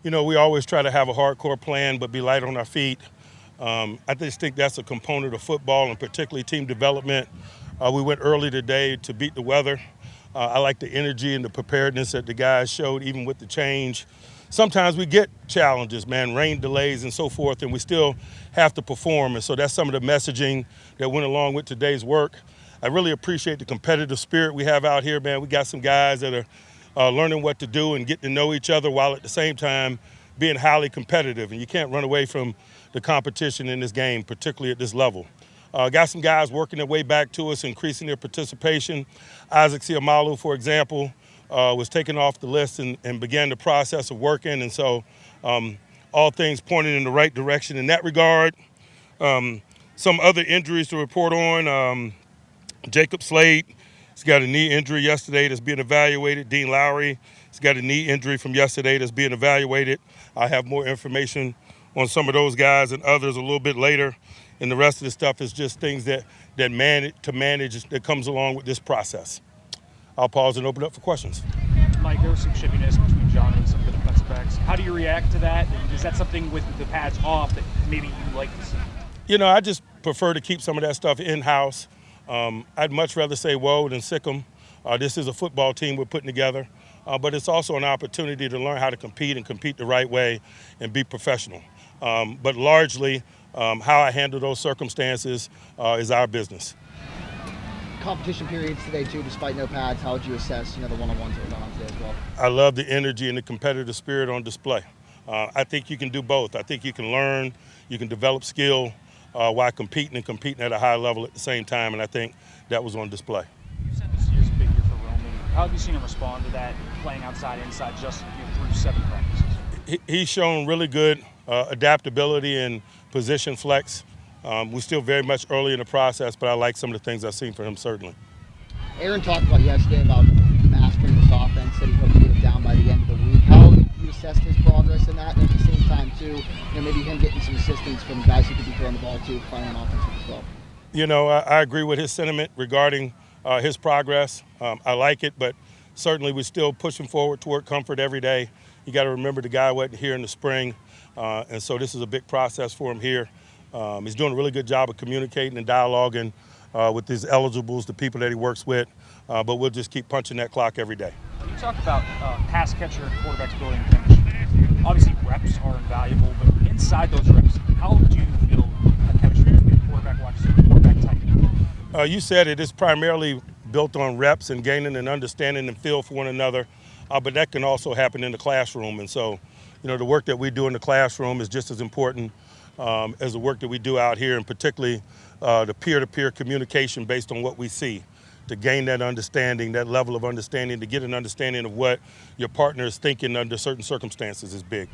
We always try to have a hardcore plan but be light on our feet. I just think that's a component of football and particularly team development. We went early today to beat the weather. I like the energy and the preparedness that the guys showed even with the change. Sometimes we get challenges, man, rain delays and so forth, and we still have to perform. And so that's some of the messaging that went along with today's work. I really appreciate the competitive spirit we have out here, man. We got some guys that are learning what to do and getting to know each other while at the same time being highly competitive. And you can't run away from the competition in this game, particularly at this level. Got some guys working their way back to us, increasing their participation. Isaac Siamalu, for example, was taken off the list and began the process of working. And so all things pointed in the right direction in that regard. Some other injuries to report on. Jacob Slade, he's got a knee injury yesterday that's being evaluated. Dean Lowry, he's got a knee injury from yesterday that's being evaluated. I have more information on some of those guys and others a little bit later. And the rest of the stuff is just things that manage that comes along with this process. I'll pause and open up for questions. Mike, there was some chippiness between John and some of the defensive backs. How do you react to that? And is that something with the pads off that maybe you like to see? I just prefer to keep some of that stuff in-house. I'd much rather say whoa than sick 'em. This is a football team we're putting together, but it's also an opportunity to learn how to compete and compete the right way and be professional. But largely, how I handle those circumstances is our business. Competition periods today too, despite no pads. How would you assess, the one-on-ones that were going on today as well? I love the energy and the competitive spirit on display. I think you can do both. I think you can learn, you can develop skill while competing at a high level at the same time, and I think that was on display. You said this year's a big year for Roman. How have you seen him respond to that, playing outside, inside, just through 7 practices? He's shown really good adaptability and position flex. We're still very much early in the process, but I like some of the things I've seen from him, certainly. Aaron talked about yesterday about mastering this offense, that he hoped to get it down by the end of the week. How have you assessed his progress in that? And at the same time, too, maybe him getting some assistance from guys who could be throwing the ball, too, playing on offense as well. I agree with his sentiment regarding his progress. I like it, but certainly we're still pushing forward toward comfort every day. You got to remember the guy wasn't here in the spring, and so this is a big process for him here. He's doing a really good job of communicating and dialoguing with his eligibles, the people that he works with, but we'll just keep punching that clock every day. When you talk about pass catcher and quarterbacks building chemistry, obviously reps are invaluable, but inside those reps, how do you build a chemistry between quarterback watches and quarterback type? You said it is primarily built on reps and gaining an understanding and feel for one another, but that can also happen in the classroom. And so, the work that we do in the classroom is just as important as the work that we do out here, and particularly the peer-to-peer communication based on what we see, to gain that understanding, that level of understanding, to get an understanding of what your partner is thinking under certain circumstances is big.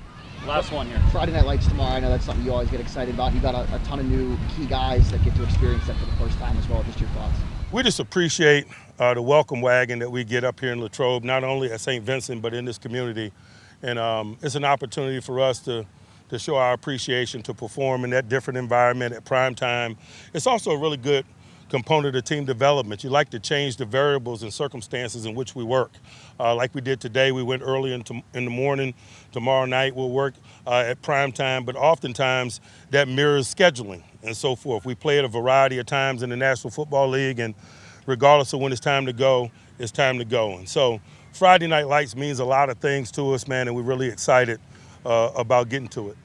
Last one here. Friday Night Lights tomorrow. I know that's something you always get excited about. You got a ton of new key guys that get to experience that for the first time as well. Just your thoughts. We just appreciate the welcome wagon that we get up here in Latrobe, not only at St. Vincent, but in this community. And it's an opportunity for us to show our appreciation, to perform in that different environment at prime time. It's also a really good component of team development. You like to change the variables and circumstances in which we work. Like we did today, we went early in the morning. Tomorrow night we'll work at prime time, but oftentimes that mirrors scheduling and so forth. We play at a variety of times in the National Football League, and regardless of when it's time to go, it's time to go. And so Friday Night Lights means a lot of things to us, man, and we're really excited about getting to it.